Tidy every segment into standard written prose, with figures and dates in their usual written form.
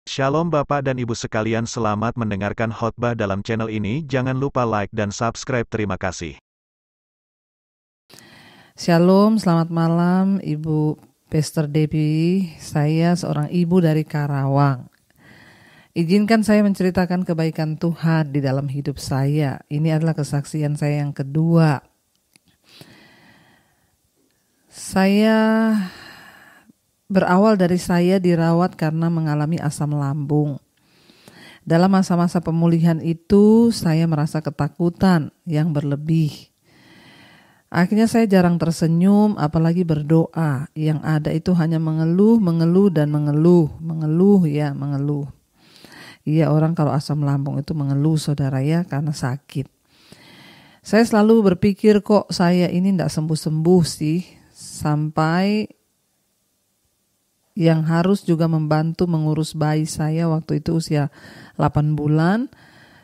Shalom Bapak dan Ibu sekalian, selamat mendengarkan khotbah dalam channel ini. Jangan lupa like dan subscribe. Terima kasih. Shalom, selamat malam Ibu Pastor Debbie. Saya seorang ibu dari Karawang. Izinkan saya menceritakan kebaikan Tuhan di dalam hidup saya. Ini adalah kesaksian saya yang kedua. Berawal dari saya dirawat karena mengalami asam lambung. Dalam masa-masa pemulihan itu, saya merasa ketakutan yang berlebih. Akhirnya saya jarang tersenyum, apalagi berdoa. Yang ada itu hanya mengeluh, dan mengeluh. Iya, orang kalau asam lambung itu mengeluh, saudara ya, karena sakit. Saya selalu berpikir, kok saya ini tidak sembuh-sembuh sih, sampai yang harus juga membantu mengurus bayi saya waktu itu usia 8 bulan,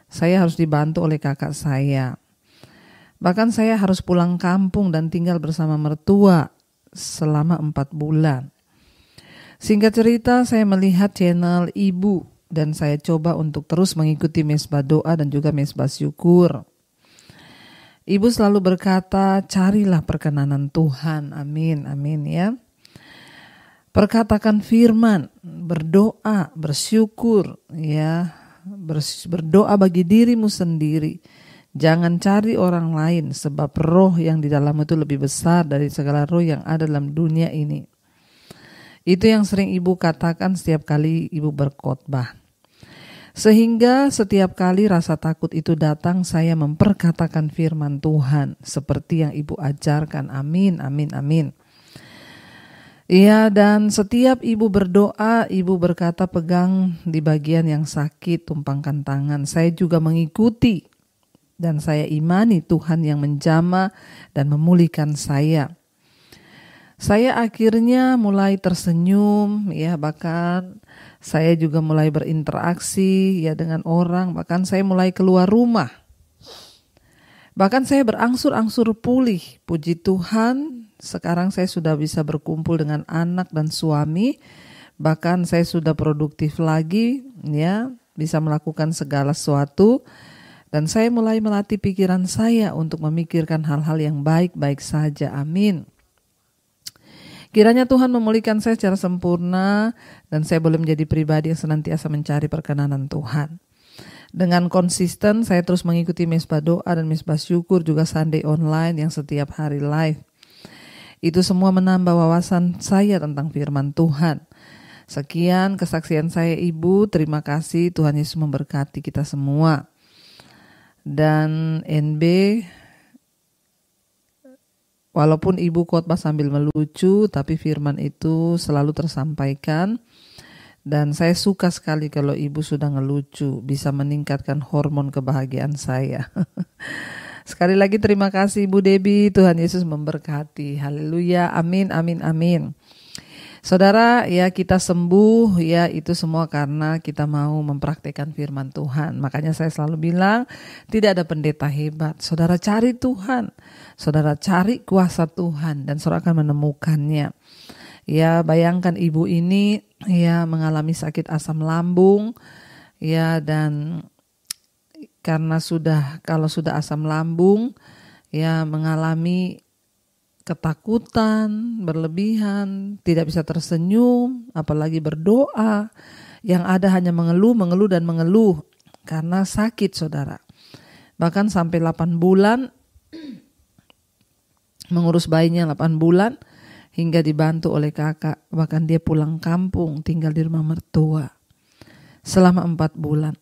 saya harus dibantu oleh kakak saya. Bahkan saya harus pulang kampung dan tinggal bersama mertua selama 4 bulan. Singkat cerita, saya melihat channel Ibu dan saya coba untuk terus mengikuti mesbah doa dan juga mesbah syukur. Ibu selalu berkata, carilah perkenanan Tuhan, amin ya. Perkatakan firman, berdoa, bersyukur, ya, berdoa bagi dirimu sendiri. Jangan cari orang lain, sebab roh yang di dalam itu lebih besar dari segala roh yang ada dalam dunia ini. Itu yang sering Ibu katakan setiap kali Ibu berkhotbah. Sehingga setiap kali rasa takut itu datang, saya memperkatakan firman Tuhan seperti yang Ibu ajarkan. Amin. Iya, dan setiap Ibu berdoa, Ibu berkata pegang di bagian yang sakit, tumpangkan tangan. Saya juga mengikuti dan saya imani Tuhan yang menjamah dan memulihkan saya. Saya akhirnya mulai tersenyum, ya, bahkan saya juga mulai berinteraksi ya dengan orang, bahkan saya mulai keluar rumah. Bahkan saya berangsur-angsur pulih, puji Tuhan. Sekarang saya sudah bisa berkumpul dengan anak dan suami. Bahkan saya sudah produktif lagi, ya, bisa melakukan segala sesuatu. Dan saya mulai melatih pikiran saya untuk memikirkan hal-hal yang baik-baik saja. Amin. Kiranya Tuhan memulihkan saya secara sempurna dan saya boleh menjadi pribadi yang senantiasa mencari perkenanan Tuhan. Dengan konsisten saya terus mengikuti mesbah doa dan mesbah syukur, juga Sunday online yang setiap hari live. Itu semua menambah wawasan saya tentang firman Tuhan. Sekian kesaksian saya Ibu, terima kasih, Tuhan Yesus memberkati kita semua. Dan NB, walaupun Ibu khotbah sambil melucu, tapi firman itu selalu tersampaikan. Dan saya suka sekali kalau Ibu sudah ngelucu, bisa meningkatkan hormon kebahagiaan saya. Sekali lagi terima kasih Ibu Debbie, Tuhan Yesus memberkati. Haleluya, amin. Saudara, ya, kita sembuh, ya, itu semua karena kita mau mempraktikkan firman Tuhan. Makanya saya selalu bilang, tidak ada pendeta hebat. Saudara cari Tuhan, saudara cari kuasa Tuhan, dan saudara akan menemukannya. Ya, bayangkan ibu ini, ya, mengalami sakit asam lambung, ya, dan karena kalau sudah asam lambung, ya, mengalami ketakutan berlebihan, tidak bisa tersenyum, apalagi berdoa. Yang ada hanya mengeluh karena sakit, saudara. Bahkan sampai 8 bulan, mengurus bayinya 8 bulan, hingga dibantu oleh kakak. Bahkan dia pulang kampung, tinggal di rumah mertua selama 4 bulan.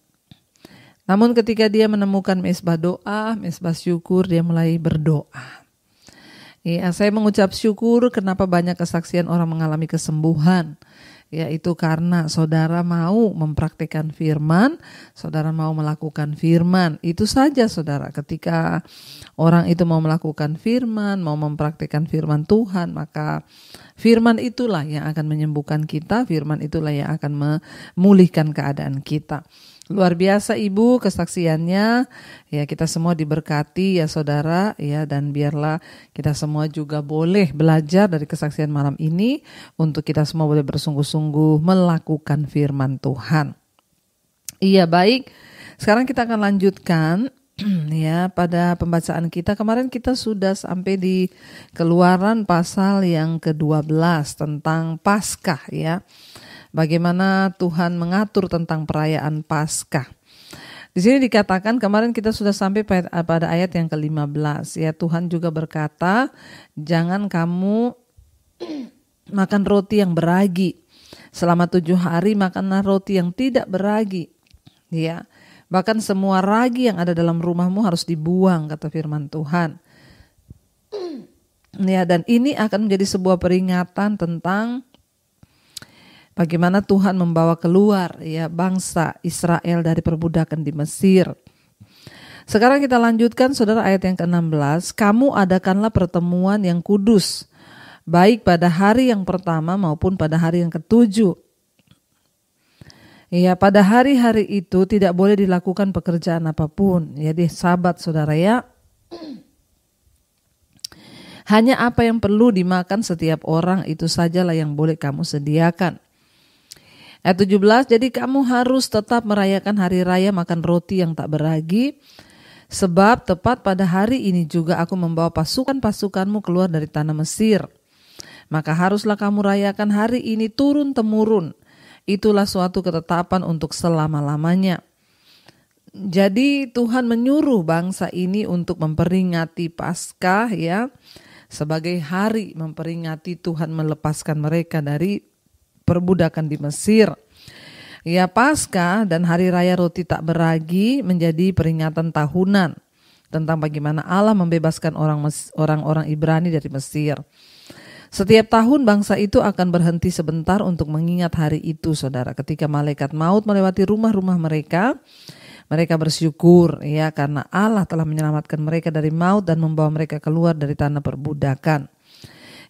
Namun ketika dia menemukan mesbah doa, mesbah syukur, dia mulai berdoa. Ya, saya mengucap syukur kenapa banyak kesaksian orang mengalami kesembuhan. Yaitu karena saudara mau mempraktikkan firman, saudara mau melakukan firman. Itu saja, saudara. Ketika orang itu mau melakukan firman, mau mempraktikkan firman Tuhan, maka firman itulah yang akan menyembuhkan kita, firman itulah yang akan memulihkan keadaan kita. Luar biasa Ibu kesaksiannya, ya kita semua diberkati ya saudara, ya dan biarlah kita semua juga boleh belajar dari kesaksian malam ini untuk kita semua boleh bersungguh-sungguh melakukan firman Tuhan. Iya baik, sekarang kita akan lanjutkan ya pada pembacaan kita. Kemarin kita sudah sampai di Keluaran pasal yang ke-12 tentang Paskah ya. Bagaimana Tuhan mengatur tentang perayaan Paskah. Di sini dikatakan kemarin kita sudah sampai pada ayat yang ke-15 ya. Tuhan juga berkata, jangan kamu makan roti yang beragi. Selama 7 hari makanlah roti yang tidak beragi. Ya, bahkan semua ragi yang ada dalam rumahmu harus dibuang, kata firman Tuhan. Ya, dan ini akan menjadi sebuah peringatan tentang bagaimana Tuhan membawa keluar ya bangsa Israel dari perbudakan di Mesir. Sekarang kita lanjutkan saudara ayat yang ke-16. Kamu adakanlah pertemuan yang kudus, baik pada hari yang pertama maupun pada hari yang ke-7. Ya, pada hari-hari itu tidak boleh dilakukan pekerjaan apapun. Jadi Sabat saudara ya. Hanya apa yang perlu dimakan setiap orang itu sajalah yang boleh kamu sediakan. Ayat 17, jadi kamu harus tetap merayakan hari raya makan roti yang tak beragi, sebab tepat pada hari ini juga aku membawa pasukan-pasukanmu keluar dari tanah Mesir. Maka haruslah kamu rayakan hari ini turun-temurun. Itulah suatu ketetapan untuk selama-lamanya. Jadi Tuhan menyuruh bangsa ini untuk memperingati Paskah ya, sebagai hari memperingati Tuhan melepaskan mereka dari perbudakan di Mesir. Ya, Paskah dan hari raya roti tak beragi menjadi peringatan tahunan tentang bagaimana Allah membebaskan orang-orang Ibrani dari Mesir. Setiap tahun bangsa itu akan berhenti sebentar untuk mengingat hari itu, saudara. Ketika malaikat maut melewati rumah-rumah mereka, mereka bersyukur ya karena Allah telah menyelamatkan mereka dari maut dan membawa mereka keluar dari tanah perbudakan.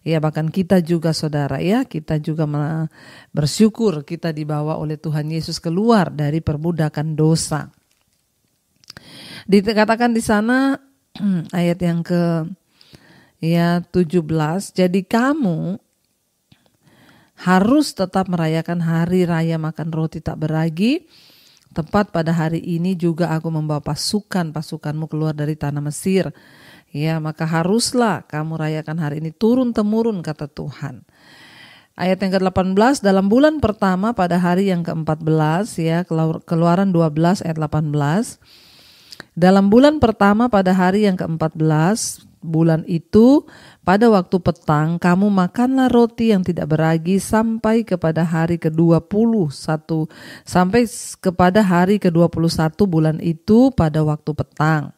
Ya, bahkan kita juga saudara ya, kita juga bersyukur kita dibawa oleh Tuhan Yesus keluar dari perbudakan dosa. Dikatakan di sana ayat yang ke 17, jadi kamu harus tetap merayakan hari raya makan roti tak beragi. Tepat pada hari ini juga aku membawa pasukanmu keluar dari tanah Mesir. Ya, maka haruslah kamu rayakan hari ini turun-temurun, kata Tuhan. Ayat yang ke-18, dalam bulan pertama pada hari yang ke-14, ya, Keluaran 12 ayat 18. Dalam bulan pertama pada hari yang ke-14, bulan itu, pada waktu petang, kamu makanlah roti yang tidak beragi sampai kepada hari ke-21, sampai kepada hari ke-21 bulan itu pada waktu petang.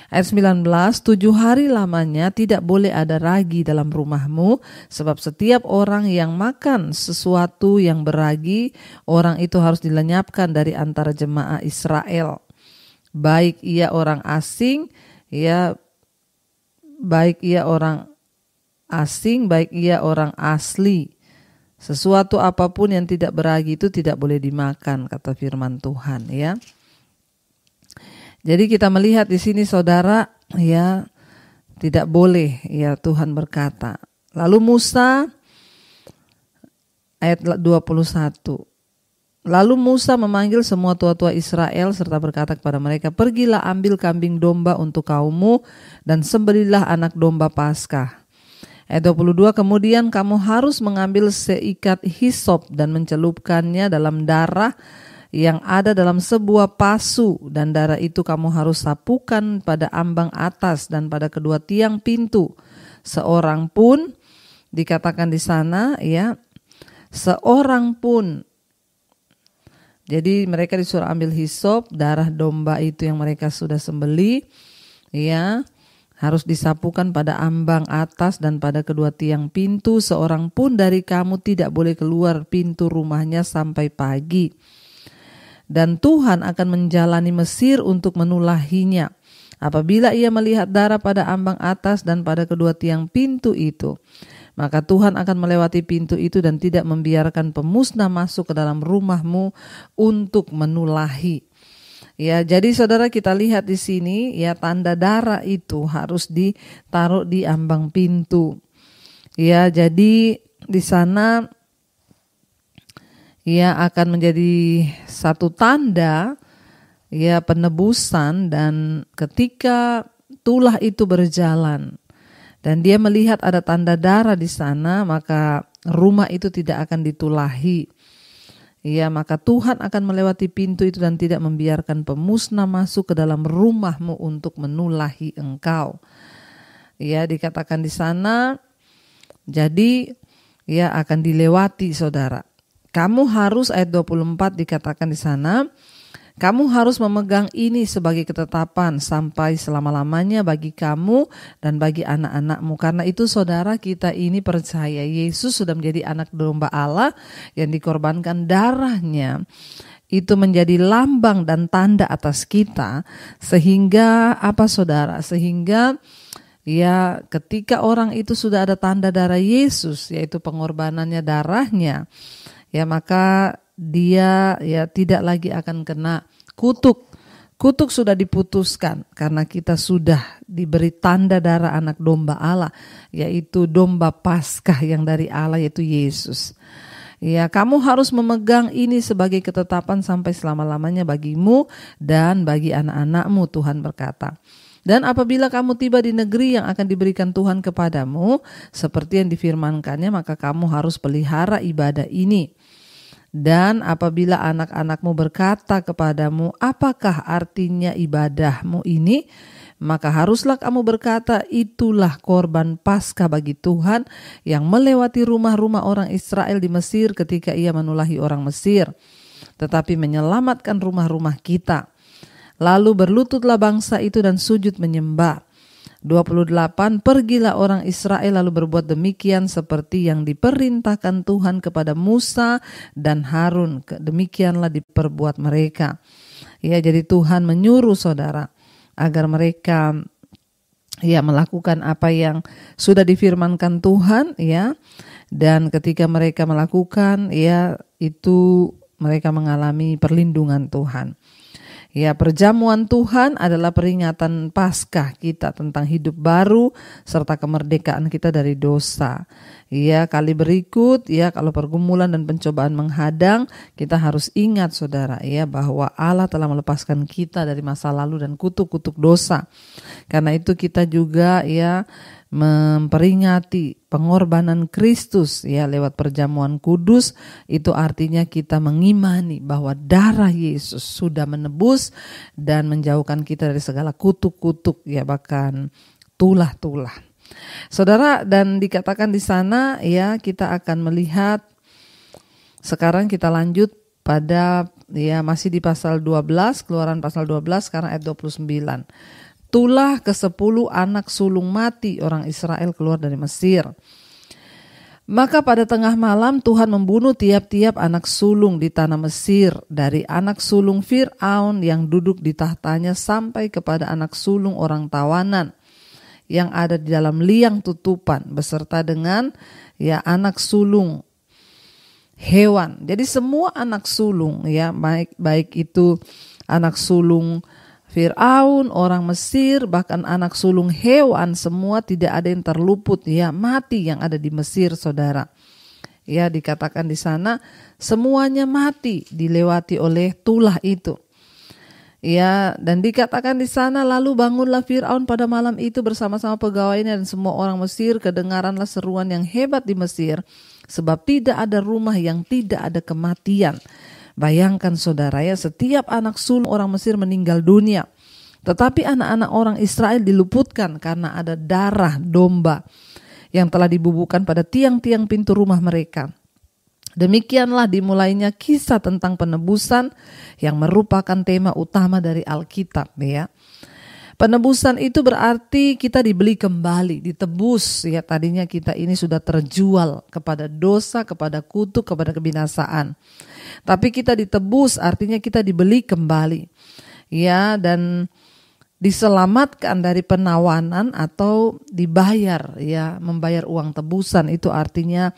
Ayat 19, 7 hari lamanya tidak boleh ada ragi dalam rumahmu, sebab setiap orang yang makan sesuatu yang beragi, orang itu harus dilenyapkan dari antara jemaah Israel. Baik ia orang asing, baik ia orang asli. Sesuatu apapun yang tidak beragi itu tidak boleh dimakan, kata firman Tuhan ya. Jadi kita melihat di sini saudara ya, tidak boleh ya, Tuhan berkata. Lalu Musa ayat 21. Lalu Musa memanggil semua tua-tua Israel serta berkata kepada mereka, pergilah ambil kambing domba untuk kaummu dan sembelihlah anak domba Paskah. Ayat 22, kemudian kamu harus mengambil seikat hisop dan mencelupkannya dalam darah yang ada dalam sebuah pasu, dan darah itu kamu harus sapukan pada ambang atas dan pada kedua tiang pintu. Seorang pun, dikatakan di sana ya, seorang pun. Jadi mereka disuruh ambil hisop, darah domba itu yang mereka sudah sembelih ya, harus disapukan pada ambang atas dan pada kedua tiang pintu. Seorang pun dari kamu tidak boleh keluar pintu rumahnya sampai pagi. Dan Tuhan akan menjalani Mesir untuk menulahinya. Apabila ia melihat darah pada ambang atas dan pada kedua tiang pintu itu, maka Tuhan akan melewati pintu itu dan tidak membiarkan pemusnah masuk ke dalam rumahmu untuk menulahi. Ya, jadi saudara, kita lihat di sini ya, tanda darah itu harus ditaruh di ambang pintu. Ya, jadi di sana ya akan menjadi satu tanda ya penebusan, dan ketika tulah itu berjalan dan dia melihat ada tanda darah di sana, maka rumah itu tidak akan ditulahi. Ya, maka Tuhan akan melewati pintu itu dan tidak membiarkan pemusnah masuk ke dalam rumahmu untuk menulahi engkau. Ya, dikatakan di sana, jadi ya akan dilewati, saudara. Kamu harus, ayat 24 dikatakan di sana, kamu harus memegang ini sebagai ketetapan sampai selama-lamanya bagi kamu dan bagi anak-anakmu. Karena itu saudara, kita ini percaya Yesus sudah menjadi anak domba Allah yang dikorbankan darahnya. Itu menjadi lambang dan tanda atas kita. Sehingga apa saudara? Sehingga ya ketika orang itu sudah ada tanda darah Yesus, yaitu pengorbanannya darahnya, ya maka dia ya tidak lagi akan kena kutuk. Kutuk sudah diputuskan karena kita sudah diberi tanda darah anak domba Allah, yaitu domba Paskah yang dari Allah, yaitu Yesus. Ya, kamu harus memegang ini sebagai ketetapan sampai selama-lamanya bagimu dan bagi anak-anakmu, Tuhan berkata. Dan apabila kamu tiba di negeri yang akan diberikan Tuhan kepadamu, seperti yang difirmankannya, maka kamu harus pelihara ibadah ini. Dan apabila anak-anakmu berkata kepadamu, apakah artinya ibadahmu ini? Maka haruslah kamu berkata, itulah korban Paskah bagi Tuhan yang melewati rumah-rumah orang Israel di Mesir ketika ia menulahi orang Mesir, tetapi menyelamatkan rumah-rumah kita. Lalu berlututlah bangsa itu dan sujud menyembah. 28, pergilah orang Israel lalu berbuat demikian seperti yang diperintahkan Tuhan kepada Musa dan Harun. Demikianlah diperbuat mereka. Ya, jadi Tuhan menyuruh saudara agar mereka ya melakukan apa yang sudah difirmankan Tuhan, ya. Dan ketika mereka melakukan, ya itu mereka mengalami perlindungan Tuhan. Ya, perjamuan Tuhan adalah peringatan Paskah kita tentang hidup baru serta kemerdekaan kita dari dosa. Ya, kali berikut ya kalau pergumulan dan pencobaan menghadang, kita harus ingat saudara ya bahwa Allah telah melepaskan kita dari masa lalu dan kutuk-kutuk dosa. Karena itu kita juga ya memperingati pengorbanan Kristus ya lewat perjamuan kudus. Itu artinya kita mengimani bahwa darah Yesus sudah menebus dan menjauhkan kita dari segala kutuk-kutuk ya, bahkan tulah-tulah. Saudara, dan dikatakan di sana ya kita akan melihat, sekarang kita lanjut pada ya masih di pasal 12, Keluaran pasal 12 sekarang ayat 29. Tulah ke-10 anak sulung mati orang Israel keluar dari Mesir. Maka pada tengah malam Tuhan membunuh tiap-tiap anak sulung di tanah Mesir, dari anak sulung Fir'aun yang duduk di tahtanya sampai kepada anak sulung orang tawanan yang ada di dalam liang tutupan, beserta dengan ya anak sulung hewan. Jadi semua anak sulung ya, baik itu anak sulung Fir'aun, orang Mesir, bahkan anak sulung hewan, semua tidak ada yang terluput ya, mati yang ada di Mesir, saudara. Ya, dikatakan di sana semuanya mati dilewati oleh tulah itu. Ya, dan dikatakan di sana lalu bangunlah Fir'aun pada malam itu bersama-sama pegawainya dan semua orang Mesir, kedengaranlah seruan yang hebat di Mesir, sebab tidak ada rumah yang tidak ada kematian. Bayangkan saudara ya, setiap anak sulung orang Mesir meninggal dunia. Tetapi anak-anak orang Israel diluputkan karena ada darah domba yang telah dibubuhkan pada tiang-tiang pintu rumah mereka. Demikianlah dimulainya kisah tentang penebusan yang merupakan tema utama dari Alkitab ya. Penebusan itu berarti kita dibeli kembali, ditebus ya. Tadinya kita ini sudah terjual kepada dosa, kepada kutuk, kepada kebinasaan. Tapi kita ditebus artinya kita dibeli kembali. Ya, dan diselamatkan dari penawanan atau dibayar, ya, membayar uang tebusan. Itu artinya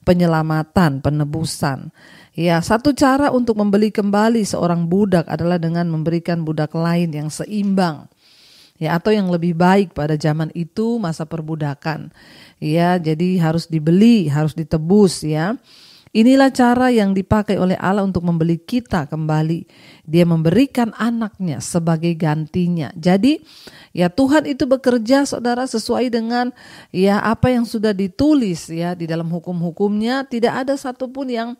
penyelamatan, penebusan. Ya, satu cara untuk membeli kembali seorang budak adalah dengan memberikan budak lain yang seimbang, ya, atau yang lebih baik pada zaman itu, masa perbudakan. Ya, jadi harus dibeli, harus ditebus, ya. Inilah cara yang dipakai oleh Allah untuk membeli kita kembali. Dia memberikan anaknya sebagai gantinya. Jadi ya, Tuhan itu bekerja, saudara, sesuai dengan ya apa yang sudah ditulis ya di dalam hukum-hukumnya. Tidak ada satupun yang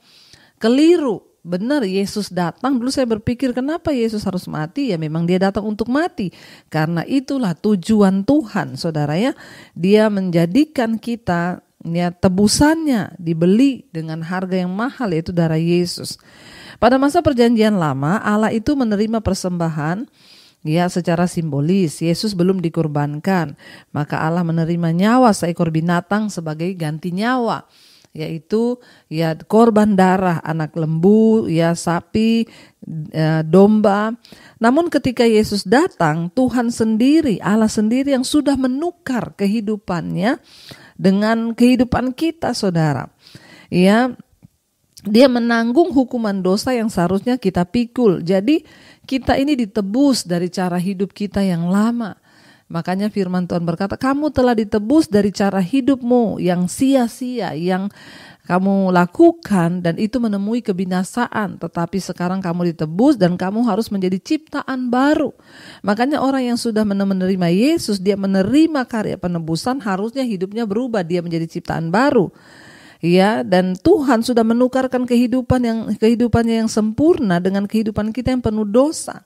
keliru. Benar, Yesus datang. Dulu saya berpikir, kenapa Yesus harus mati? Ya memang dia datang untuk mati. Karena itulah tujuan Tuhan, saudara, ya. Dia menjadikan kita, ya, tebusannya dibeli dengan harga yang mahal, yaitu darah Yesus. Pada masa perjanjian lama, Allah itu menerima persembahan, ya, secara simbolis. Yesus belum dikurbankan, maka Allah menerima nyawa seekor binatang sebagai ganti nyawa, yaitu ya korban darah anak lembu, ya, sapi, domba. Namun ketika Yesus datang, Tuhan sendiri, Allah sendiri yang sudah menukar kehidupannya dengan kehidupan kita, saudara. Ya, dia menanggung hukuman dosa yang seharusnya kita pikul. Jadi kita ini ditebus dari cara hidup kita yang lama. Makanya firman Tuhan berkata, kamu telah ditebus dari cara hidupmu yang sia-sia, yang kamu lakukan, dan itu menemui kebinasaan. Tetapi sekarang kamu ditebus dan kamu harus menjadi ciptaan baru. Makanya orang yang sudah menerima Yesus, dia menerima karya penebusan, harusnya hidupnya berubah, dia menjadi ciptaan baru. Ya, dan Tuhan sudah menukarkan kehidupannya yang sempurna dengan kehidupan kita yang penuh dosa.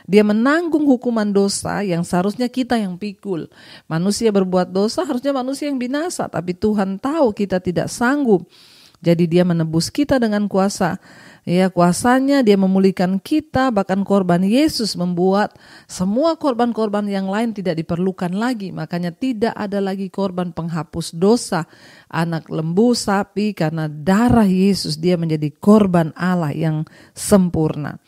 Dia menanggung hukuman dosa yang seharusnya kita yang pikul. Manusia berbuat dosa, harusnya manusia yang binasa, tapi Tuhan tahu kita tidak sanggup. Jadi dia menebus kita dengan kuasa. Ya, kuasanya dia memulihkan kita, bahkan korban Yesus membuat semua korban-korban yang lain tidak diperlukan lagi. Makanya tidak ada lagi korban penghapus dosa, anak lembu, sapi, karena darah Yesus dia menjadi korban Allah yang sempurna.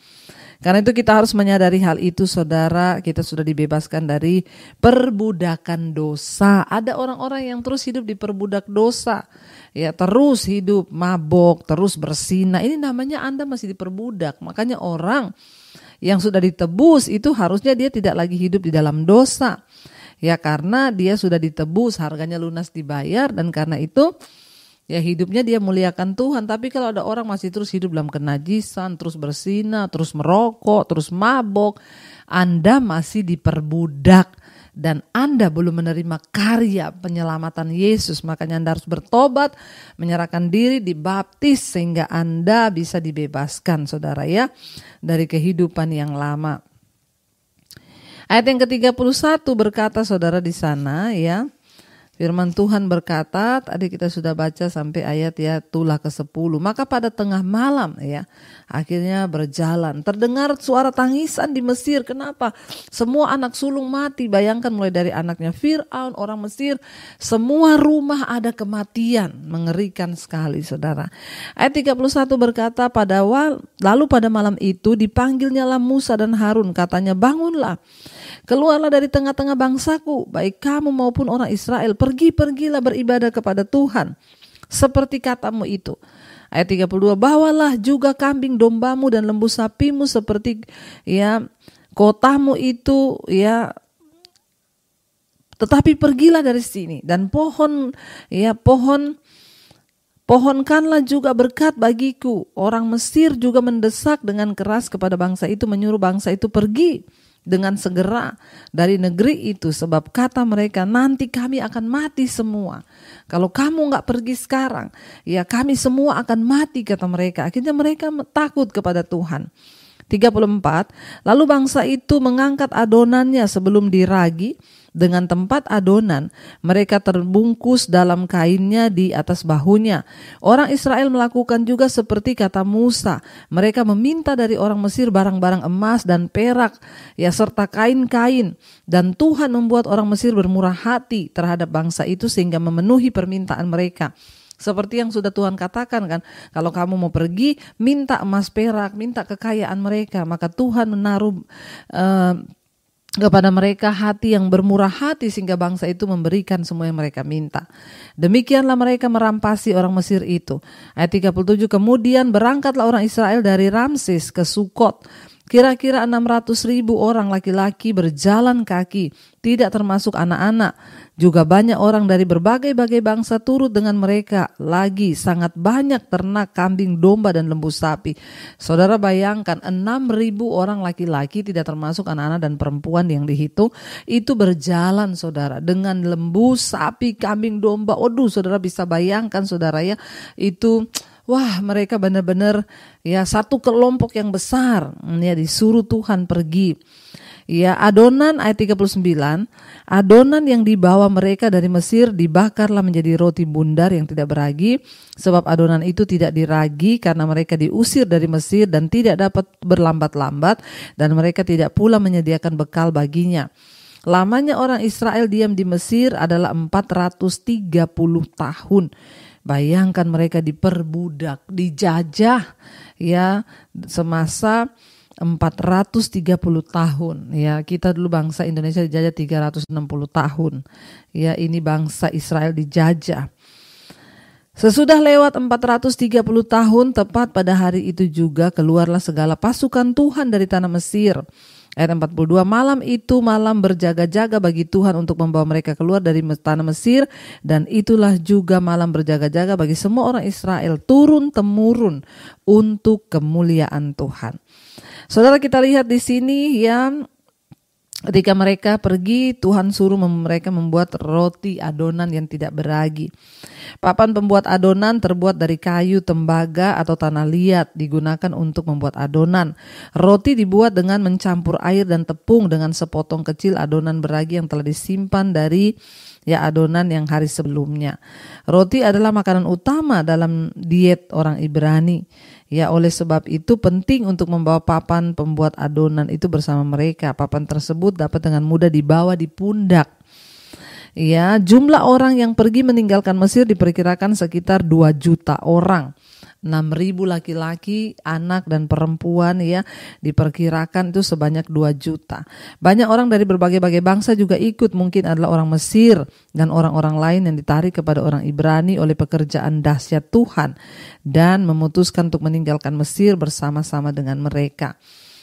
Karena itu kita harus menyadari hal itu, saudara. Kita sudah dibebaskan dari perbudakan dosa. Ada orang-orang yang terus hidup di perbudak dosa, ya, terus hidup mabok, terus bersinah. Ini namanya Anda masih diperbudak. Makanya orang yang sudah ditebus itu harusnya dia tidak lagi hidup di dalam dosa, ya, karena dia sudah ditebus, harganya lunas dibayar, dan karena itu ya hidupnya dia muliakan Tuhan. Tapi kalau ada orang masih terus hidup dalam kenajisan, terus bersinah, terus merokok, terus mabok, Anda masih diperbudak dan Anda belum menerima karya penyelamatan Yesus. Makanya Anda harus bertobat, menyerahkan diri, dibaptis sehingga Anda bisa dibebaskan, saudara, ya, dari kehidupan yang lama. Ayat yang ke-31 berkata, saudara, di sana, ya, firman Tuhan berkata, tadi kita sudah baca sampai ayat, ya, tulah ke-10. Maka pada tengah malam, ya, akhirnya berjalan, terdengar suara tangisan di Mesir. Kenapa? Semua anak sulung mati. Bayangkan, mulai dari anaknya Fir'aun, orang Mesir, semua rumah ada kematian. Mengerikan sekali, saudara. Ayat 31 berkata, lalu pada malam itu dipanggilnyalah Musa dan Harun. Katanya, bangunlah, keluarlah dari tengah-tengah bangsaku, baik kamu maupun orang Israel. Pergilah beribadah kepada Tuhan seperti katamu itu. Ayat 32, bawalah juga kambing dombamu dan lembu sapimu seperti, ya, kotamu itu, ya, tetapi pergilah dari sini. Dan pohonkanlah juga berkat bagiku. Orang Mesir juga mendesak dengan keras kepada bangsa itu, menyuruh bangsa itu pergi dengan segera dari negeri itu, sebab kata mereka, nanti kami akan mati semua. Kalau kamu gak pergi sekarang, ya kami semua akan mati, kata mereka. Akhirnya mereka takut kepada Tuhan. 34, lalu bangsa itu mengangkat adonannya sebelum diragi dengan tempat adonan. Mereka terbungkus dalam kainnya di atas bahunya. Orang Israel melakukan juga seperti kata Musa. Mereka meminta dari orang Mesir barang-barang emas dan perak, ya, serta kain-kain. Dan Tuhan membuat orang Mesir bermurah hati terhadap bangsa itu sehingga memenuhi permintaan mereka. Seperti yang sudah Tuhan katakan, kan, kalau kamu mau pergi, minta emas perak, minta kekayaan mereka. Maka Tuhan menaruh kepada mereka hati yang bermurah hati sehingga bangsa itu memberikan semua yang mereka minta. Demikianlah mereka merampasi orang Mesir itu. Ayat 37, kemudian berangkatlah orang Israel dari Ramses ke Sukot. Kira-kira 600.000 orang laki-laki berjalan kaki, tidak termasuk anak-anak. Juga banyak orang dari berbagai-bagai bangsa turut dengan mereka. Lagi sangat banyak ternak, kambing, domba, dan lembu sapi. Saudara bayangkan 6.000 orang laki-laki, tidak termasuk anak-anak dan perempuan yang dihitung, itu berjalan saudara dengan lembu, sapi, kambing, domba. Waduh, saudara bisa bayangkan saudara ya, itu wah, mereka benar-benar ya satu kelompok yang besar ya, disuruh Tuhan pergi. Ya, adonan ayat 39, adonan yang dibawa mereka dari Mesir dibakarlah menjadi roti bundar yang tidak beragi, sebab adonan itu tidak diragi karena mereka diusir dari Mesir dan tidak dapat berlambat-lambat, dan mereka tidak pula menyediakan bekal baginya. Lamanya orang Israel diam di Mesir adalah 430 tahun. Bayangkan mereka diperbudak, dijajah ya semasa 430 tahun. Ya, kita dulu bangsa Indonesia dijajah 360 tahun. Ya, ini bangsa Israel dijajah. Sesudah lewat 430 tahun, tepat pada hari itu juga keluarlah segala pasukan Tuhan dari tanah Mesir. Ayat 42, malam itu malam berjaga-jaga bagi Tuhan untuk membawa mereka keluar dari tanah Mesir, dan itulah juga malam berjaga-jaga bagi semua orang Israel turun-temurun untuk kemuliaan Tuhan. Saudara, kita lihat di sini yang ketika mereka pergi, Tuhan suruh mereka membuat roti adonan yang tidak beragi. Papan pembuat adonan terbuat dari kayu, tembaga, atau tanah liat digunakan untuk membuat adonan. Roti dibuat dengan mencampur air dan tepung dengan sepotong kecil adonan beragi yang telah disimpan dari adonan yang hari sebelumnya. Roti adalah makanan utama dalam diet orang Ibrani. Ya, oleh sebab itu penting untuk membawa papan pembuat adonan itu bersama mereka. Papan tersebut dapat dengan mudah dibawa di pundak. Ya, jumlah orang yang pergi meninggalkan Mesir diperkirakan sekitar 2 juta orang. 6.000 laki-laki, anak dan perempuan ya, diperkirakan itu sebanyak 2 juta. Banyak orang dari berbagai-bagai bangsa juga ikut, mungkin adalah orang Mesir dan orang-orang lain yang ditarik kepada orang Ibrani oleh pekerjaan dahsyat Tuhan dan memutuskan untuk meninggalkan Mesir bersama-sama dengan mereka.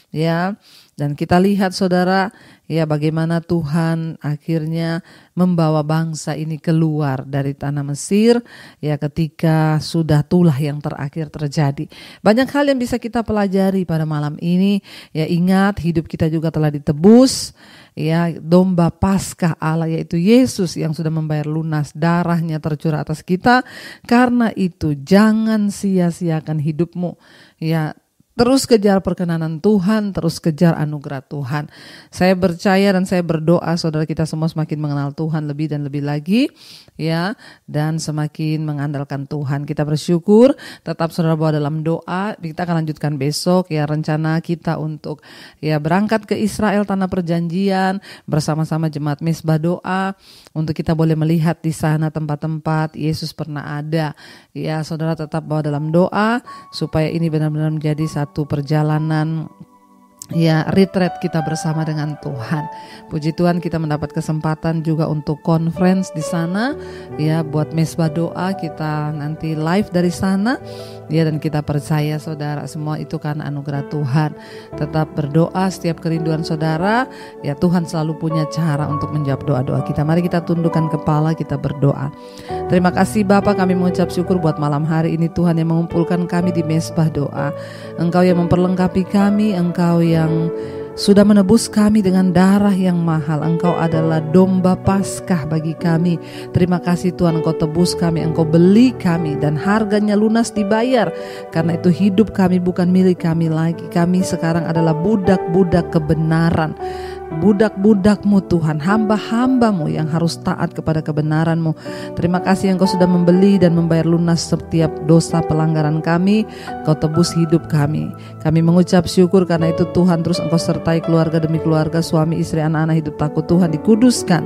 Ya, dan kita lihat saudara ya bagaimana Tuhan akhirnya membawa bangsa ini keluar dari tanah Mesir ya ketika sudah tulah yang terakhir terjadi. Banyak hal yang bisa kita pelajari pada malam ini. Ya, ingat hidup kita juga telah ditebus. Ya, domba Paskah Allah yaitu Yesus yang sudah membayar lunas, darahnya tercurah atas kita. Karena itu jangan sia-siakan hidupmu. Ya, terus kejar perkenanan Tuhan, terus kejar anugerah Tuhan. Saya percaya dan saya berdoa saudara kita semua semakin mengenal Tuhan lebih dan lebih lagi ya, dan semakin mengandalkan Tuhan. Kita bersyukur, tetap saudara bawa dalam doa. Kita akan lanjutkan besok ya, rencana kita untuk ya berangkat ke Israel tanah perjanjian bersama-sama jemaat Mesbah Doa untuk kita boleh melihat di sana tempat-tempat Yesus pernah ada. Ya, saudara tetap bawa dalam doa supaya ini benar-benar menjadi satu perjalanan ya retreat kita bersama dengan Tuhan. Puji Tuhan kita mendapat kesempatan juga untuk conference di sana ya, buat Mesbah Doa kita nanti live dari sana ya, dan kita percaya saudara semua itu karena anugerah Tuhan. Tetap berdoa setiap kerinduan saudara ya, Tuhan selalu punya cara untuk menjawab doa-doa kita. Mari kita tundukkan kepala, kita berdoa. Terima kasih Bapa, kami mengucap syukur buat malam hari ini Tuhan yang mengumpulkan kami di Mesbah Doa. Engkau yang memperlengkapi kami, Engkau yang sudah menebus kami dengan darah yang mahal. Engkau adalah domba Paskah bagi kami. Terima kasih Tuhan, Engkau tebus kami, Engkau beli kami dan harganya lunas dibayar. Karena itu hidup kami bukan milik kami lagi. Kami sekarang adalah budak-budak kebenaran. Budak-budak-Mu Tuhan, hamba-hamba-Mu yang harus taat kepada kebenaran-Mu. Terima kasih Engkau sudah membeli dan membayar lunas setiap dosa pelanggaran kami. Engkau tebus hidup kami. Kami mengucap syukur karena itu Tuhan, terus Engkau sertai keluarga demi keluarga, suami, istri, anak-anak hidup takut Tuhan, dikuduskan,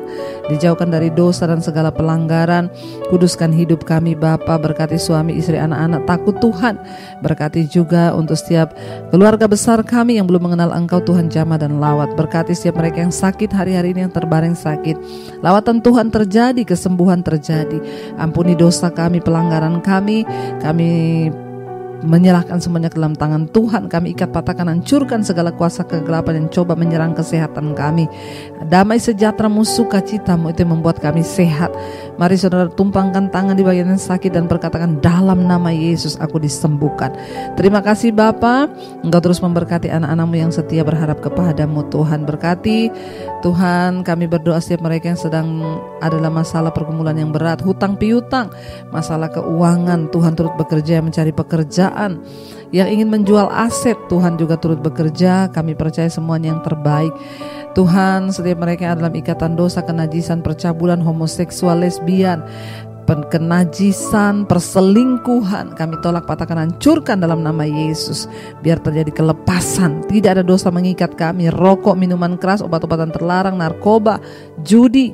dijauhkan dari dosa dan segala pelanggaran. Kuduskan hidup kami Bapa, berkati suami, istri, anak-anak takut Tuhan. Berkati juga untuk setiap keluarga besar kami yang belum mengenal Engkau Tuhan, jamah dan lawat. Berkati setiap mereka yang sakit hari-hari ini, yang terbaring sakit. Lawatan Tuhan terjadi, kesembuhan terjadi. Ampuni dosa kami, pelanggaran kami menyerahkan semuanya ke dalam tangan Tuhan. Kami ikat, patahkan, hancurkan segala kuasa kegelapan yang coba menyerang kesehatan kami. Damai sejahtera-Mu, sukacita-Mu itu yang membuat kami sehat. Mari saudara tumpangkan tangan di bagian yang sakit dan berkatakan, dalam nama Yesus aku disembuhkan. Terima kasih Bapa, Engkau terus memberkati anak-anak-Mu yang setia berharap kepada-Mu. Tuhan berkati. Tuhan, kami berdoa setiap mereka yang sedang adalah masalah pergumulan yang berat, hutang piutang, masalah keuangan. Tuhan turut bekerja mencari pekerjaan, yang ingin menjual aset, Tuhan juga turut bekerja. Kami percaya semuanya yang terbaik. Tuhan, setiap mereka yang dalam ikatan dosa, kenajisan, percabulan, homoseksual, lesbian, kenajisan, perselingkuhan, kami tolak, patahkan, hancurkan dalam nama Yesus. Biar terjadi kelepasan. Tidak ada dosa mengikat kami. Rokok, minuman keras, obat-obatan terlarang, narkoba, judi,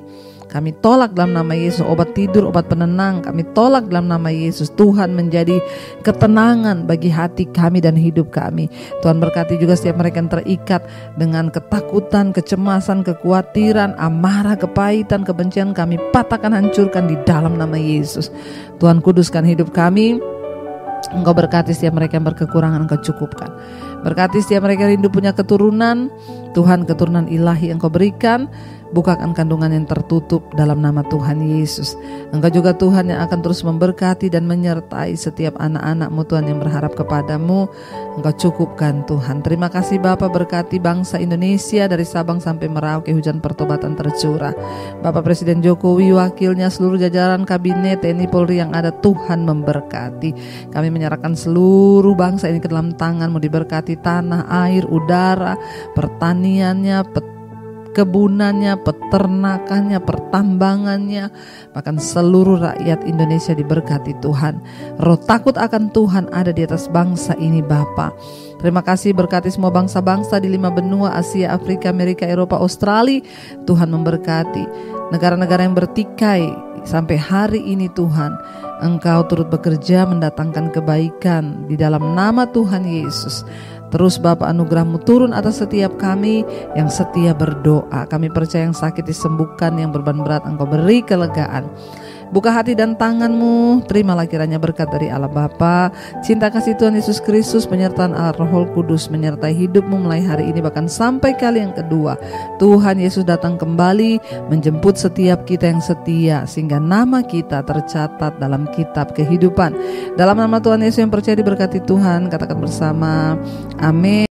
kami tolak dalam nama Yesus. Obat tidur, obat penenang, kami tolak dalam nama Yesus. Tuhan menjadi ketenangan bagi hati kami dan hidup kami. Tuhan berkati juga setiap mereka yang terikat dengan ketakutan, kecemasan, kekhawatiran, amarah, kepahitan, kebencian, kami patahkan, hancurkan di dalam nama Yesus. Tuhan kuduskan hidup kami. Engkau berkati setiap mereka yang berkekurangan, Engkau cukupkan. Berkati setiap mereka yang rindu punya keturunan. Tuhan, keturunan ilahi Engkau berikan. Bukakan kandungan yang tertutup dalam nama Tuhan Yesus. Engkau juga Tuhan yang akan terus memberkati dan menyertai setiap anak-anak-Mu Tuhan yang berharap kepada-Mu. Engkau cukupkan Tuhan. Terima kasih Bapa, berkati bangsa Indonesia dari Sabang sampai Merauke, hujan pertobatan tercurah. Bapak Presiden Jokowi, wakilnya, seluruh jajaran kabinet, TNI Polri yang ada, Tuhan memberkati. Kami menyerahkan seluruh bangsa ini ke dalam tangan-Mu, diberkati tanah, air, udara, pertaniannya, kebunannya, peternakannya, pertambangannya, bahkan seluruh rakyat Indonesia diberkati Tuhan. Roh takut akan Tuhan ada di atas bangsa ini Bapa. Terima kasih, berkati semua bangsa-bangsa di 5 benua, Asia, Afrika, Amerika, Eropa, Australia. Tuhan memberkati negara-negara yang bertikai sampai hari ini Tuhan. Engkau turut bekerja mendatangkan kebaikan di dalam nama Tuhan Yesus. Terus Bapa, anugerah-Mu turun atas setiap kami yang setia berdoa. Kami percaya yang sakit disembuhkan, yang beban berat Engkau beri kelegaan. Buka hati dan tangan-Mu, terimalah kiranya berkat dari Allah Bapa, cinta kasih Tuhan Yesus Kristus, penyertaan Allah Roh Kudus menyertai hidup-Mu mulai hari ini bahkan sampai kali yang kedua. Tuhan Yesus datang kembali menjemput setiap kita yang setia, sehingga nama kita tercatat dalam kitab kehidupan. Dalam nama Tuhan Yesus yang percaya diberkati Tuhan, katakan bersama, amin.